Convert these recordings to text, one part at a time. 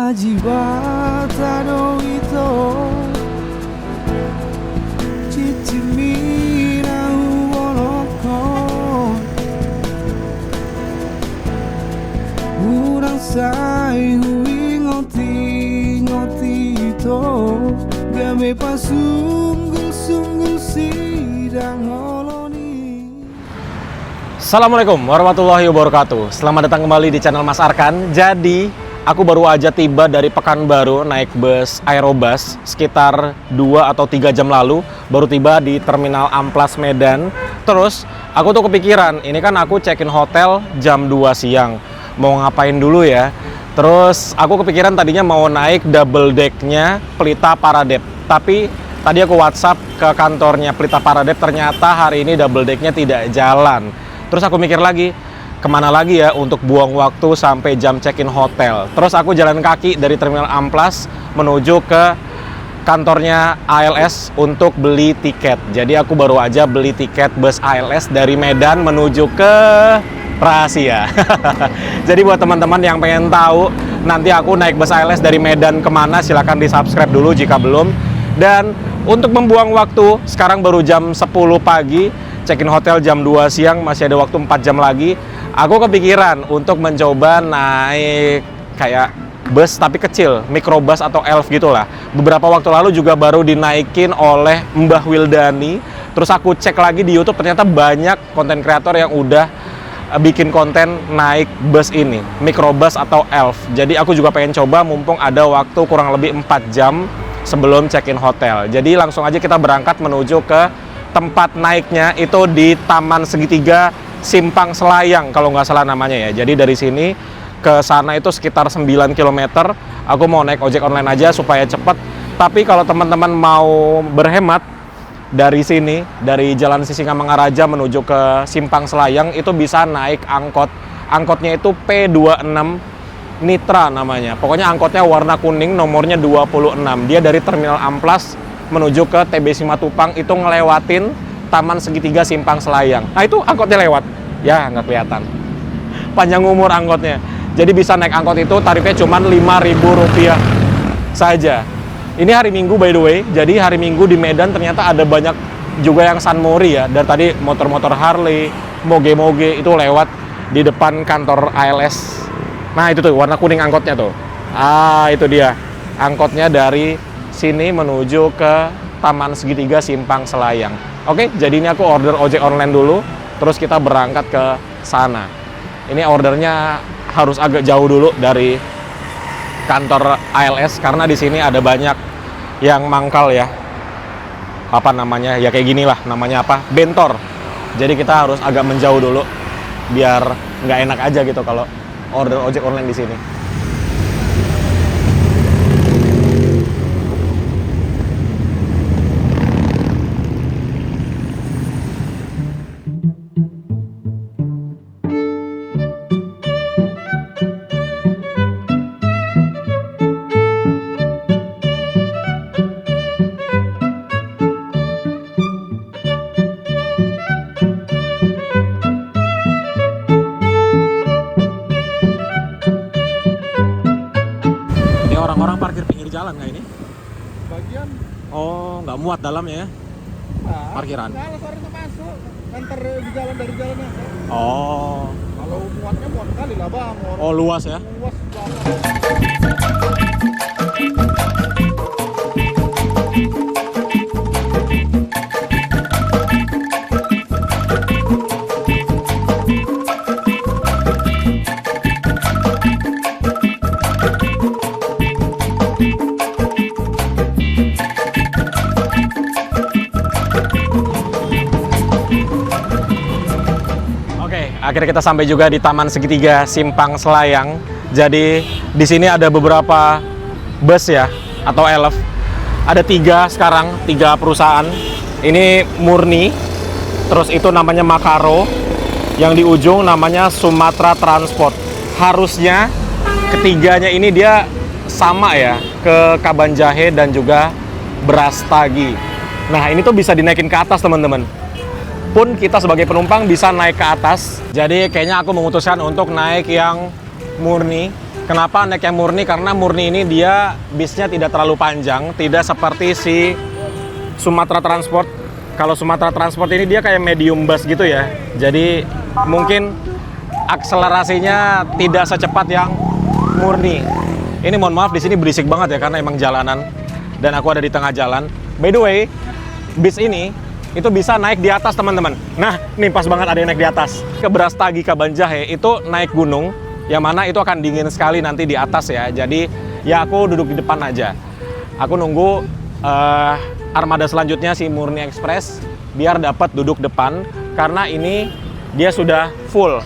Ajibata no ito Chichimira uolokon Urang sai hui ngoti ito Game pasunggul-sunggul sidang holoni. Assalamualaikum warahmatullahi wabarakatuh. Selamat datang kembali di channel Mas Arkan. Jadi, aku baru aja tiba dari Pekanbaru naik bus Aerobus sekitar 2 atau 3 jam lalu. Baru tiba di Terminal Amplas Medan. Terus, aku tuh kepikiran, ini kan aku check-in hotel jam 2 siang. Mau ngapain dulu ya? Terus, aku kepikiran tadinya mau naik double deck-nya Pelita Paradep. Tapi, tadi aku WhatsApp ke kantornya Pelita Paradep, ternyata hari ini double deck-nya tidak jalan. Terus aku mikir lagi, kemana lagi ya untuk buang waktu sampai jam check-in hotel. Terus aku jalan kaki dari Terminal Amplas menuju ke kantornya ALS untuk beli tiket. Jadi aku baru aja beli tiket bus ALS dari Medan menuju ke rahasia. Jadi buat teman-teman yang pengen tahu nanti aku naik bus ALS dari Medan kemana, silahkan di subscribe dulu jika belum. Dan untuk membuang waktu, sekarang baru jam 10 pagi, check-in hotel jam 2 siang, masih ada waktu 4 jam lagi. Aku kepikiran untuk mencoba naik kayak bus tapi kecil, microbus atau elf gitulah. Beberapa waktu lalu juga baru dinaikin oleh Mbah Wildani. Terus aku cek lagi di YouTube, ternyata banyak konten kreator yang udah bikin konten naik bus ini, microbus atau elf. Jadi aku juga pengen coba mumpung ada waktu kurang lebih 4 jam sebelum check-in hotel. Jadi langsung aja kita berangkat menuju ke tempat naiknya itu di Taman Segitiga Simpang Selayang kalau nggak salah namanya ya. Jadi dari sini ke sana itu sekitar 9 km. Aku mau naik ojek online aja supaya cepet. Tapi kalau teman-teman mau berhemat dari sini, dari Jalan Sisingamangaraja menuju ke Simpang Selayang itu bisa naik angkot. Angkotnya itu P26 Nitra namanya. Pokoknya angkotnya warna kuning, nomornya 26. Dia dari Terminal Amplas menuju ke TB Simatupang itu ngelewatin Taman Segitiga Simpang Selayang. Nah itu angkotnya lewat. Ya nggak kelihatan. Panjang umur angkotnya. Jadi bisa naik angkot itu tarifnya cuma Rp5.000 saja. Ini hari Minggu by the way. Jadi hari Minggu di Medan ternyata ada banyak juga yang Sunmori ya. Dari tadi motor-motor Harley, moge-moge itu lewat di depan kantor ALS. Nah itu tuh warna kuning angkotnya tuh. Ah itu dia. Angkotnya dari sini menuju ke Taman Segitiga Simpang Selayang. Oke, jadi ini aku order ojek online dulu, terus kita berangkat ke sana. Ini ordernya harus agak jauh dulu dari kantor ALS karena di sini ada banyak yang mangkal ya. Apa namanya? Ya kayak gini lah, namanya apa? Bentor. Jadi kita harus agak menjauh dulu biar nggak enak aja gitu kalau order ojek online di sini. Orang-orang parkir pinggir jalan nggak ini? Bagian. Oh, nggak muat dalamnya ya? Parkiran. Kalau sore itu masuk, antar di jalan dari jalannya. Oh. Kalau muatnya muat kali lah bang. Oh luas ya? Luas banget. Akhirnya kita sampai juga di Taman Segitiga Simpang Selayang. Jadi di sini ada beberapa bus ya atau elf. Ada 3 sekarang, 3 perusahaan. Ini Murni, terus itu namanya Makaro, yang di ujung namanya Sumatera Transport. Harusnya ketiganya ini dia sama ya, ke Kabanjahe dan juga Brastagi. Nah ini tuh bisa dinaikin ke atas teman-teman. Pun kita sebagai penumpang bisa naik ke atas. Jadi kayaknya aku memutuskan untuk naik yang Murni. Kenapa naik yang murni? Karena murni ini dia bisnya tidak terlalu panjang, tidak seperti si Sumatera Transport. Kalau Sumatera Transport ini dia kayak medium bus gitu ya. Jadi mungkin akselerasinya tidak secepat yang murni. Ini mohon maaf di sini berisik banget ya karena emang jalanan dan aku ada di tengah jalan. By the way, bis ini itu bisa naik di atas teman-teman. Nah, nih pas banget ada yang naik di atas. Ke Brastagi Kabanjahe itu naik gunung, yang mana itu akan dingin sekali nanti di atas ya. Jadi ya aku duduk di depan aja. Aku nunggu armada selanjutnya si Murni Express biar dapat duduk depan karena ini dia sudah full.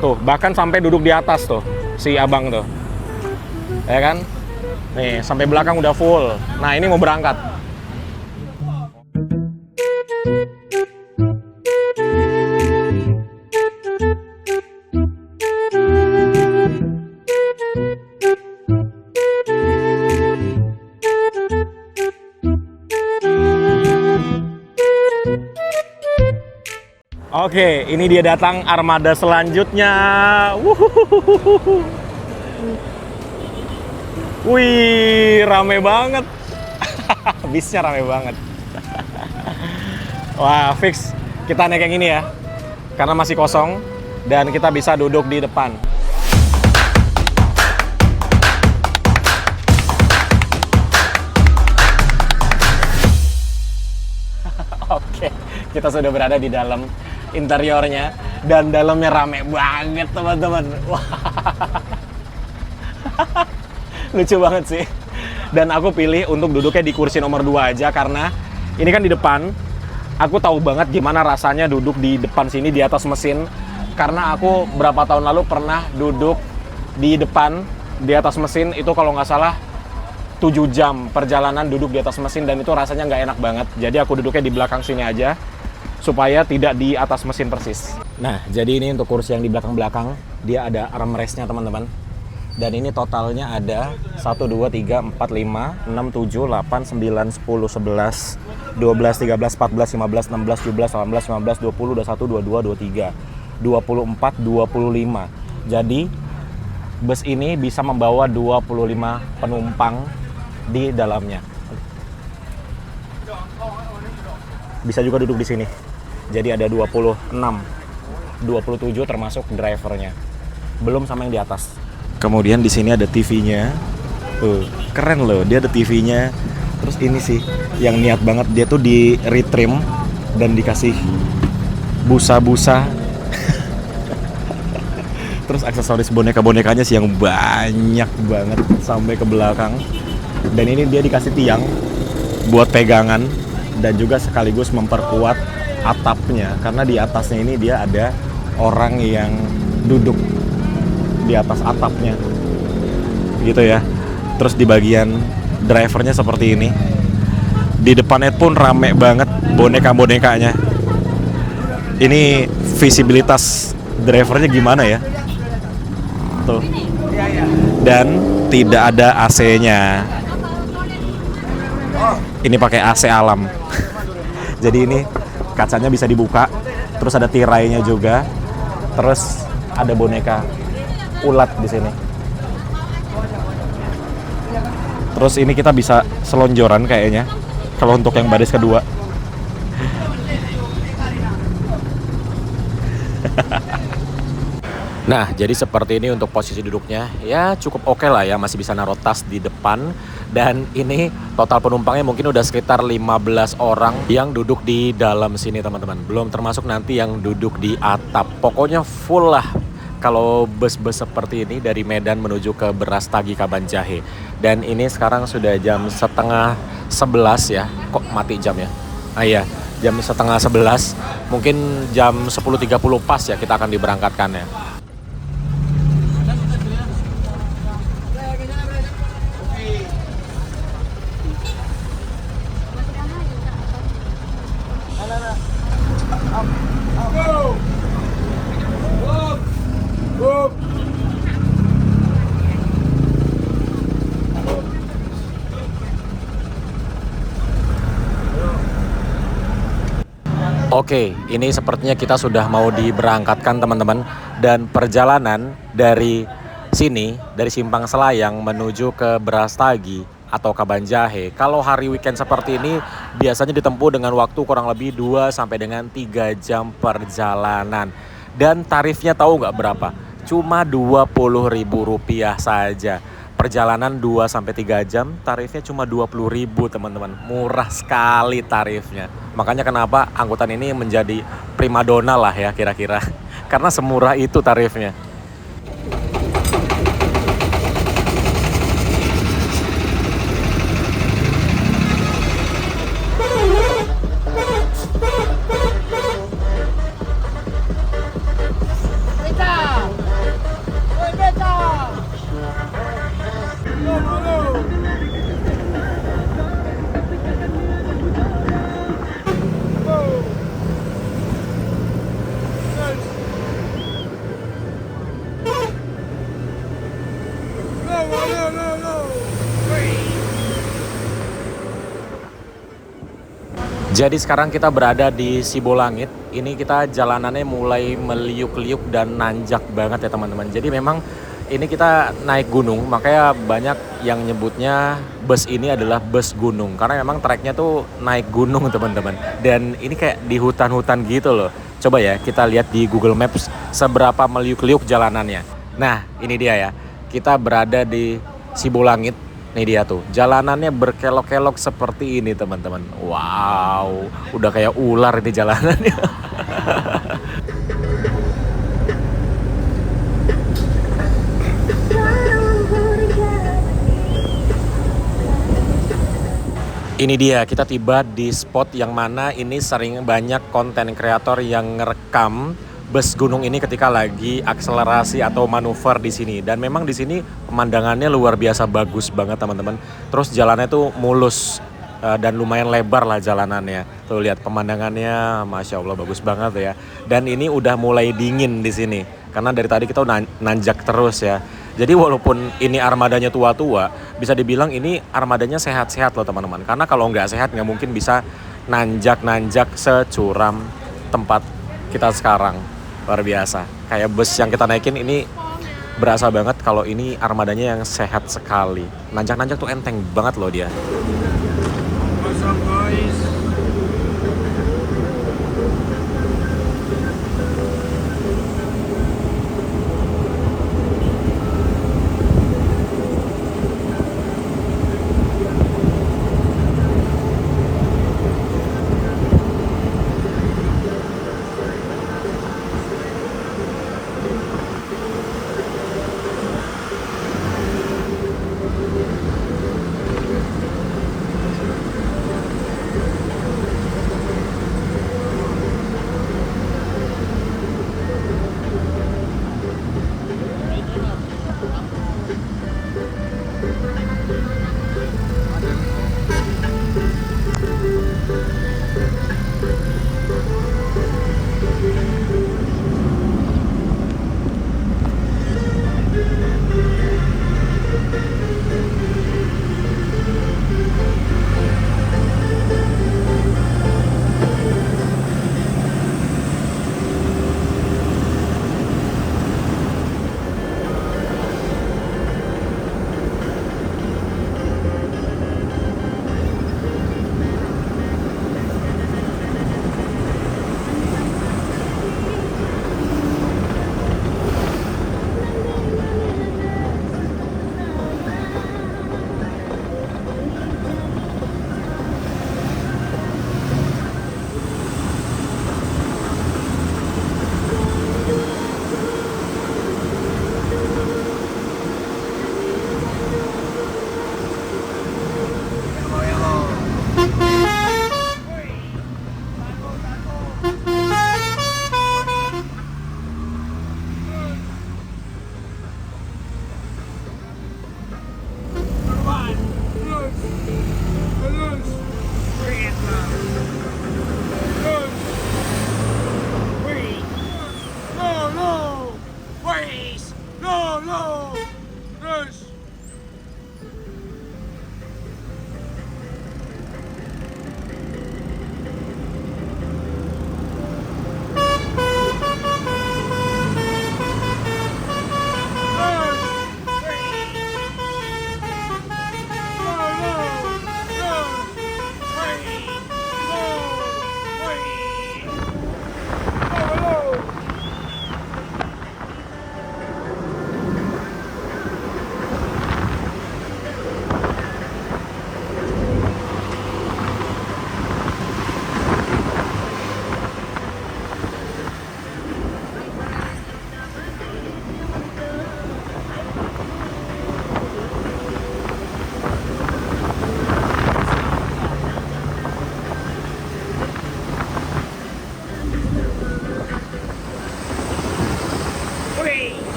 Tuh, bahkan sampai duduk di atas tuh si abang tuh. Ya kan? Nih, sampai belakang udah full. Nah, ini mau berangkat. Oke, ini dia datang armada selanjutnya. Wuhuhuhuhu. Wih, rame banget. Bisnya rame banget. Wah, fix kita naik yang ini ya. Karena masih kosong dan kita bisa duduk di depan. Oke, kita sudah berada di dalam interiornya dan dalamnya rame banget teman-teman. Wah, lucu banget sih. Dan aku pilih untuk duduknya di kursi nomor 2 aja karena ini kan di depan. Aku tahu banget gimana rasanya duduk di depan sini di atas mesin. Karena aku berapa tahun lalu pernah duduk di depan di atas mesin itu kalau nggak salah 7 jam perjalanan duduk di atas mesin dan itu rasanya nggak enak banget. Jadi aku duduknya di belakang sini aja supaya tidak di atas mesin persis. Nah, jadi ini untuk kursi yang di belakang-belakang dia ada armrestnya teman-teman. Dan ini totalnya ada 1, 2, 3, 4, 5, 6, 7, 8, 9, 10, 11, 12, 13, 14, 15, 16, 17, 18, 19, 20, 21, 22, 23, 24, 25. Jadi bus ini bisa membawa 25 penumpang di dalamnya. Bisa juga duduk di sini. Jadi ada 26, 27 termasuk drivernya. Belum sama yang di atas. Kemudian di sini ada TV-nya. Keren loh, dia ada TV-nya. Terus ini sih yang niat banget, dia tuh di retrim dan dikasih busa-busa. Terus aksesoris boneka-bonekanya sih yang banyak banget sampai ke belakang. Dan ini dia dikasih tiang buat pegangan dan juga sekaligus memperkuat atapnya karena di atasnya ini dia ada orang yang duduk di atas atapnya gitu ya. Terus di bagian drivernya seperti ini. Di depannya pun rame banget boneka-bonekanya. Ini visibilitas drivernya gimana ya? Tuh. Dan tidak ada AC-nya. Ini pakai AC alam. Jadi ini kacanya bisa dibuka, terus ada tirainya juga, terus ada boneka ulat di sini. Terus ini kita bisa selonjoran kayaknya, kalau untuk yang baris kedua. Nah, jadi seperti ini untuk posisi duduknya. Ya cukup oke lah ya, masih bisa naruh tas di depan. Dan ini total penumpangnya mungkin udah sekitar 15 orang yang duduk di dalam sini teman-teman. Belum termasuk nanti yang duduk di atap. Pokoknya full lah kalau bus-bus seperti ini dari Medan menuju ke Brastagi Kabanjahe. Dan ini sekarang sudah jam 10:30 ya. Kok mati jam ya? Ah iya, jam 10:30. Mungkin jam 10:30 pas ya kita akan diberangkatkan ya. Oke, ini sepertinya kita sudah mau diberangkatkan teman-teman. Dan perjalanan dari sini dari Simpang Selayang menuju ke Brastagi atau Kabanjahe, kalau hari weekend seperti ini biasanya ditempuh dengan waktu kurang lebih 2 sampai dengan 3 jam perjalanan. Dan tarifnya tahu nggak berapa? Cuma Rp20.000 saja. Perjalanan 2 sampai 3 jam, tarifnya cuma Rp20.000 teman-teman. Murah sekali tarifnya. Makanya kenapa angkutan ini menjadi primadona lah ya kira-kira. Karena semurah itu tarifnya. Jadi sekarang kita berada di Sibolangit. Ini kita jalanannya mulai meliuk-liuk dan nanjak banget ya teman-teman. Jadi memang ini kita naik gunung, makanya banyak yang nyebutnya bus ini adalah bus gunung. Karena memang treknya tuh naik gunung teman-teman. Dan ini kayak di hutan-hutan gitu loh. Coba ya kita lihat di Google Maps seberapa meliuk-liuk jalanannya. Nah ini dia ya, kita berada di Sibolangit. Nih dia tuh, jalanannya berkelok-kelok seperti ini teman-teman. Wow, udah kayak ular ini jalanannya. Ini dia, kita tiba di spot yang mana ini sering banyak konten kreator yang ngerekam bus gunung ini ketika lagi akselerasi atau manuver di sini. Dan memang di sini pemandangannya luar biasa bagus banget teman-teman. Terus jalannya tuh mulus dan lumayan lebar lah jalanannya. Tuh lihat pemandangannya, masya Allah bagus banget ya. Dan ini udah mulai dingin di sini karena dari tadi kita udah nanjak terus ya. Jadi walaupun ini armadanya tua-tua, bisa dibilang ini armadanya sehat-sehat loh teman-teman. Karena kalau nggak sehat nggak mungkin bisa nanjak-nanjak securam tempat kita sekarang. Luar biasa. Kayak bus yang kita naikin ini berasa banget kalau ini armadanya yang sehat sekali. Nanjak-nanjak tuh enteng banget loh dia.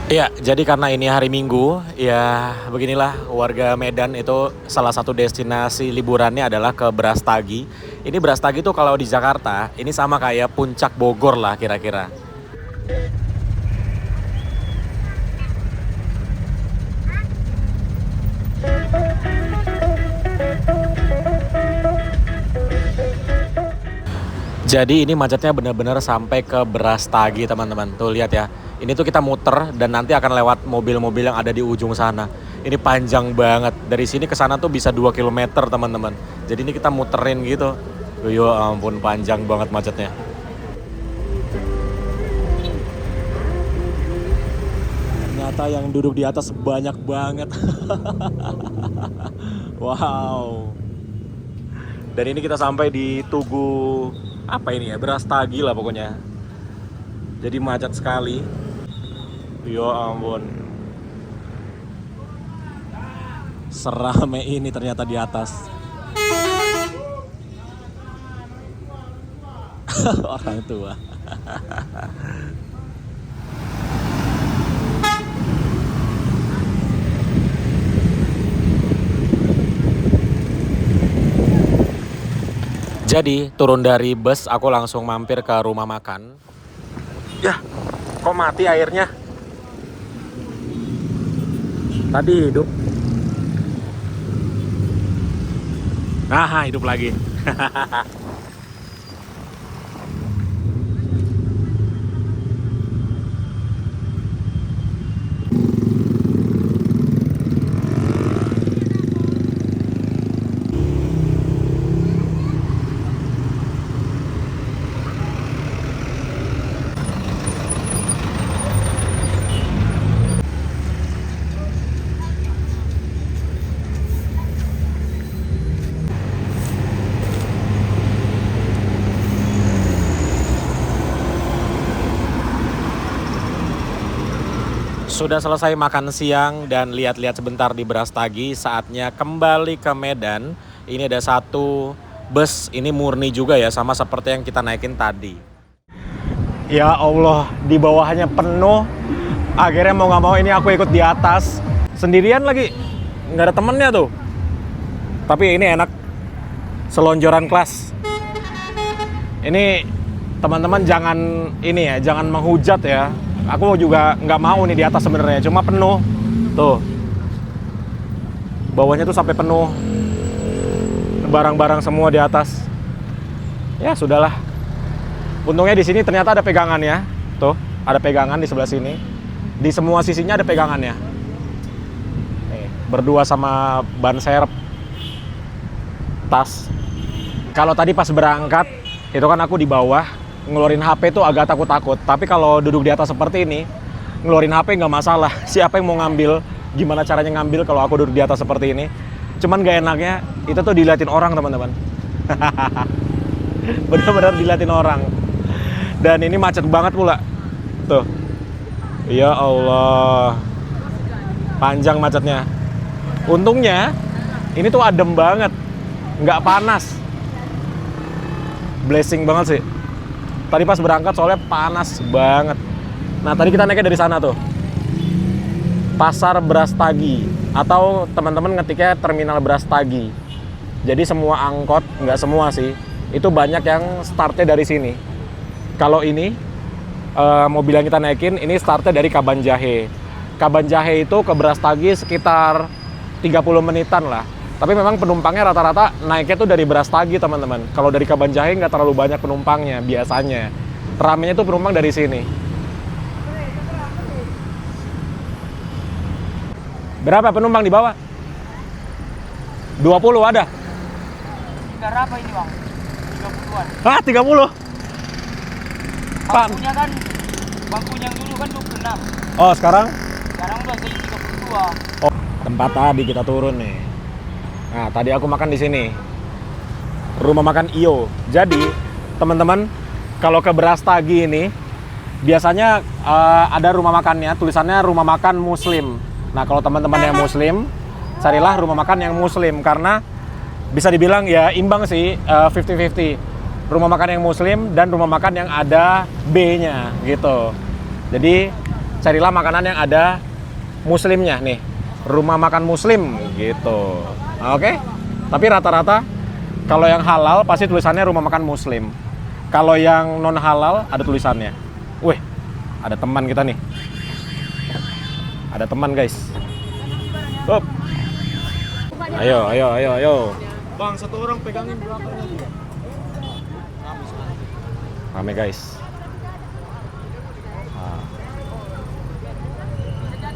Iya, jadi karena ini hari Minggu, ya beginilah warga Medan itu salah satu destinasi liburannya adalah ke Brastagi. Ini Brastagi tuh kalau di Jakarta, ini sama kayak puncak Bogor lah kira-kira. Jadi ini macetnya benar-benar sampai ke Brastagi teman-teman. Tuh lihat ya. Ini tuh kita muter dan nanti akan lewat mobil-mobil yang ada di ujung sana. Ini panjang banget. Dari sini ke sana tuh bisa 2 km teman-teman. Jadi ini kita muterin gitu. Ya ampun panjang banget macetnya. Ternyata yang duduk di atas banyak banget. Wow. Dan ini kita sampai di Tugu apa ini ya, Brastagi lah pokoknya. Jadi macet sekali. Ya ampun. Serame ini ternyata di atas. Orang tua. Jadi turun dari bus aku langsung mampir ke rumah makan. Yah, kok mati airnya? Tadi hidup. Nah, hidup lagi. Sudah selesai makan siang dan lihat-lihat sebentar di Brastagi, saatnya kembali ke Medan. Ini ada satu bus, ini murni juga ya, sama seperti yang kita naikin tadi. Ya Allah, di bawahnya penuh. Akhirnya mau nggak mau ini aku ikut di atas. Sendirian lagi, nggak ada temennya tuh. Tapi ini enak, selonjoran kelas. Ini teman-teman jangan ini ya, jangan menghujat ya. Aku juga nggak mau nih di atas sebenarnya, cuma penuh. Tuh. Bawahnya tuh sampai penuh. Barang-barang semua di atas. Ya sudahlah. Untungnya di sini ternyata ada pegangannya. Tuh, ada pegangan di sebelah sini. Di semua sisinya ada pegangannya. Nih, berdua sama ban serep. Tas. Kalau tadi pas berangkat, itu kan aku di bawah. Ngeluarin HP tuh agak takut-takut. Tapi kalau duduk di atas seperti ini, ngeluarin HP nggak masalah. Siapa yang mau ngambil, gimana caranya ngambil kalau aku duduk di atas seperti ini. Cuman gak enaknya, itu tuh diliatin orang teman-teman. Bener-bener diliatin orang. Dan ini macet banget pula. Tuh. Ya Allah. Panjang macetnya. Untungnya, ini tuh adem banget. Nggak panas. Blessing banget sih. Tadi pas berangkat soalnya panas banget. Nah tadi kita naiknya dari sana tuh, Pasar Brastagi, atau teman-teman ngetiknya Terminal Brastagi. Jadi semua angkot, nggak semua sih, itu banyak yang startnya dari sini. Kalau ini mobil yang kita naikin, ini startnya dari Kabanjahe. Kabanjahe itu ke Brastagi sekitar 30 menitan lah. Tapi memang penumpangnya rata-rata naiknya tuh dari Brastagi teman-teman. Kalau dari Kabanjahe nggak terlalu banyak penumpangnya biasanya. Ramenya tuh penumpang dari sini. Berapa penumpang di bawah? 20 ada? Berapa ini bang? 30-an. Hah 30? Bangkunya kan, bangkunya yang dulu kan 26. Oh sekarang? Sekarang udah jadi 32. Oh tempat tadi kita turun nih. Nah, tadi aku makan di sini. Rumah makan Iyo. Jadi, teman-teman, kalau ke Brastagi ini biasanya ada rumah makannya, tulisannya rumah makan muslim. Nah, kalau teman-teman yang muslim, carilah rumah makan yang muslim karena bisa dibilang ya imbang sih 50-50. Rumah makan yang muslim dan rumah makan yang ada B-nya gitu. Jadi, carilah makanan yang ada muslimnya nih. Rumah makan muslim gitu. Oke? Tapi rata-rata kalau yang halal pasti tulisannya rumah makan muslim. Kalau yang non halal ada tulisannya. Wih, ada teman kita nih. Ada teman guys. Up. Ayo. Bang, satu orang pegangin belakangnya. Rame guys. Nah.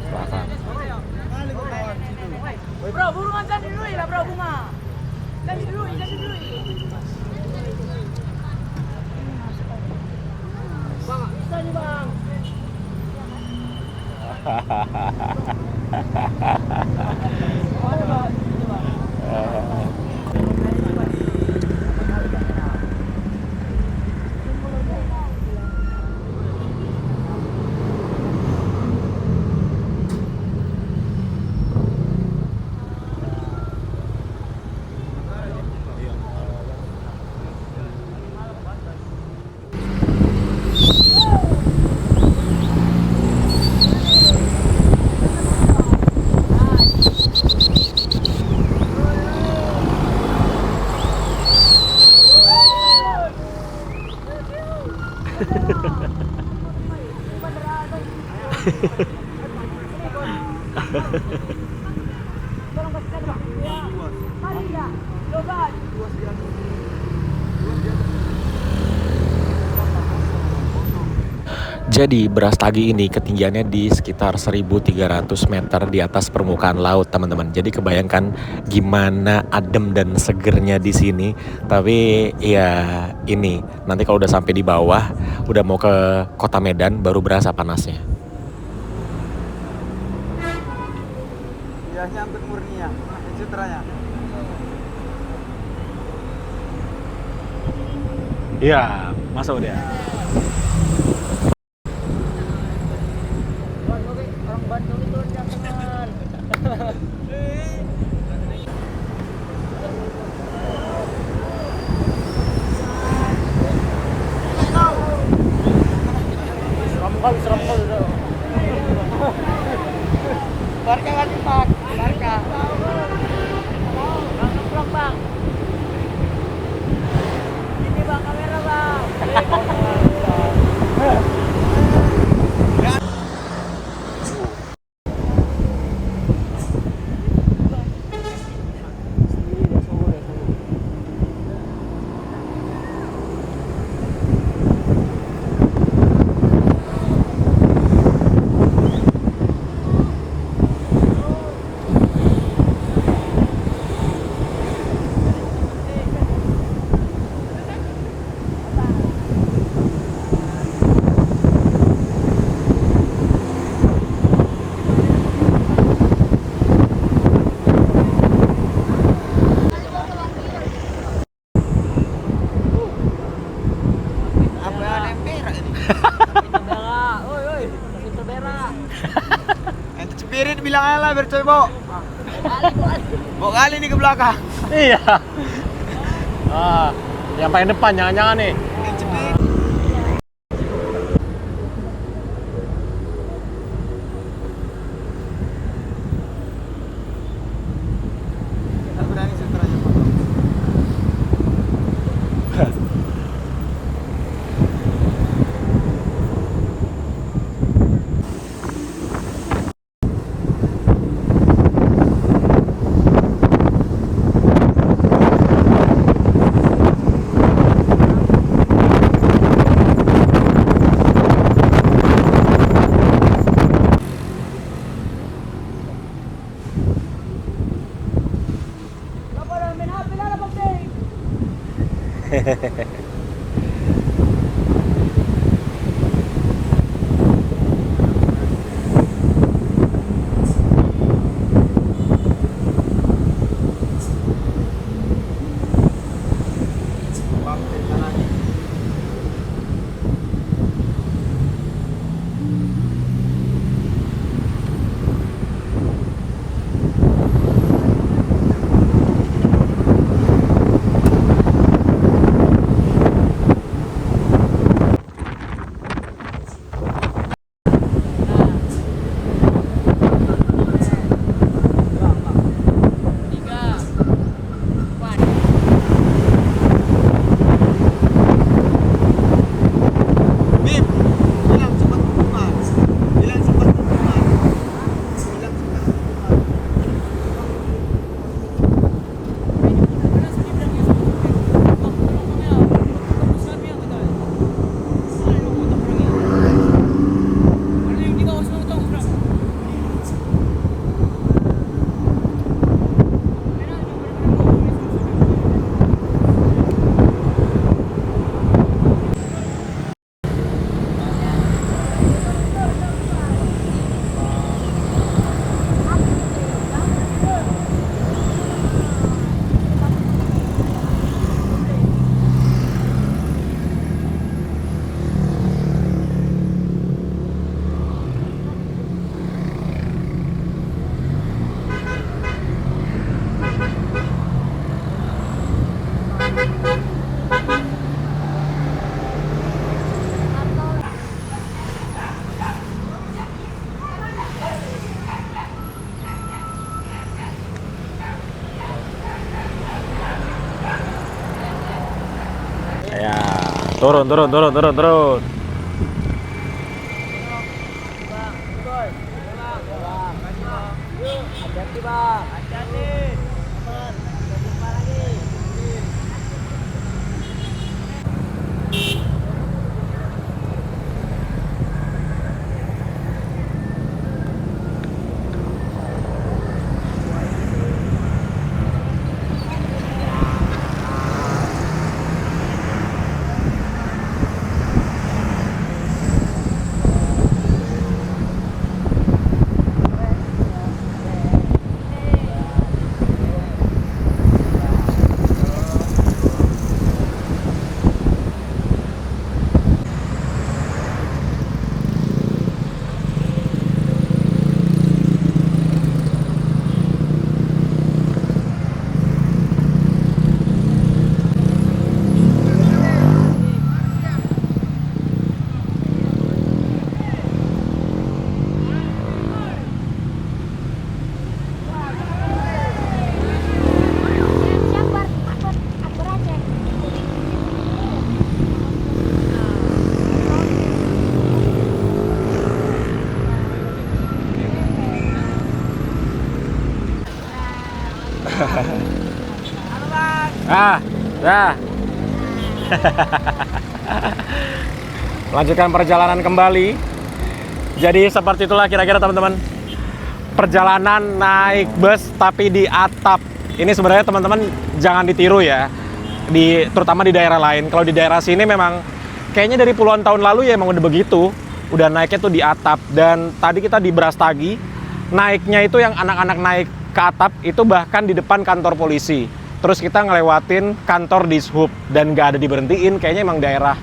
Belakang. Bro, burungan kan dulu ya, bro, bunga. Kan dulu. Bang, bisa nih, Bang. Jadi beras tagi ini ketinggiannya di sekitar 1.300 meter di atas permukaan laut, teman-teman. Jadi kebayangkan gimana adem dan segernya di sini. Tapi ya ini nanti kalau udah sampai di bawah, udah mau ke kota Medan, baru berasa panasnya. Ya nyambut murni ya, citranya. Iya, masuk dia. Orang Bandung itu jangan. Seram kali. Barca lagi, Pak. Barca. Langsung pulang, Bang. Ini Bang, kamera, Bang. Ente cepirit bilang aja lah bercoba. Bawa kali nih ke belakang. Iya. Yang paling depan jangan-jangan nih. Berani citranya, Pak. Ya, turun. Hati-hati bang. Hati-hati. Jumpa lagi. Dah. Lanjutkan perjalanan kembali. Jadi seperti itulah kira-kira teman-teman. Perjalanan naik bus tapi di atap. Ini sebenarnya teman-teman jangan ditiru ya. Terutama di daerah lain. Kalau di daerah sini memang kayaknya dari puluhan tahun lalu ya emang udah begitu. Udah naiknya tuh di atap. Dan tadi kita di Brastagi, naiknya itu yang anak-anak naik ke atap itu bahkan di depan kantor polisi. Terus kita ngelewatin kantor Dishub dan nggak ada diberhentiin. Kayaknya emang daerah,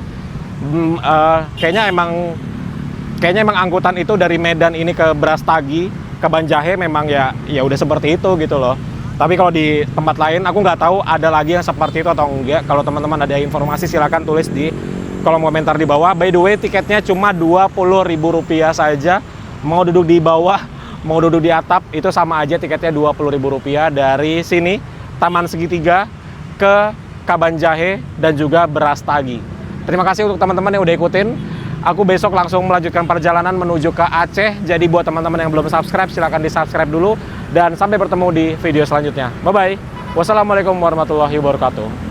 kayaknya emang angkutan itu dari Medan ini ke Brastagi, ke Banjahe memang ya udah seperti itu gitu loh. Tapi kalau di tempat lain aku nggak tahu ada lagi yang seperti itu atau enggak. Kalau teman-teman ada informasi silakan tulis di kolom komentar di bawah. By the way, tiketnya cuma Rp20.000 saja. Mau duduk di bawah, mau duduk di atap itu sama aja, tiketnya Rp20.000 dari sini Taman Segitiga ke Kabanjahe dan juga Brastagi. Terima kasih untuk teman-teman yang udah ikutin. Aku besok langsung melanjutkan perjalanan menuju ke Aceh. Jadi buat teman-teman yang belum subscribe, silahkan di-subscribe dulu. Dan sampai bertemu di video selanjutnya. Bye-bye. Wassalamualaikum warahmatullahi wabarakatuh.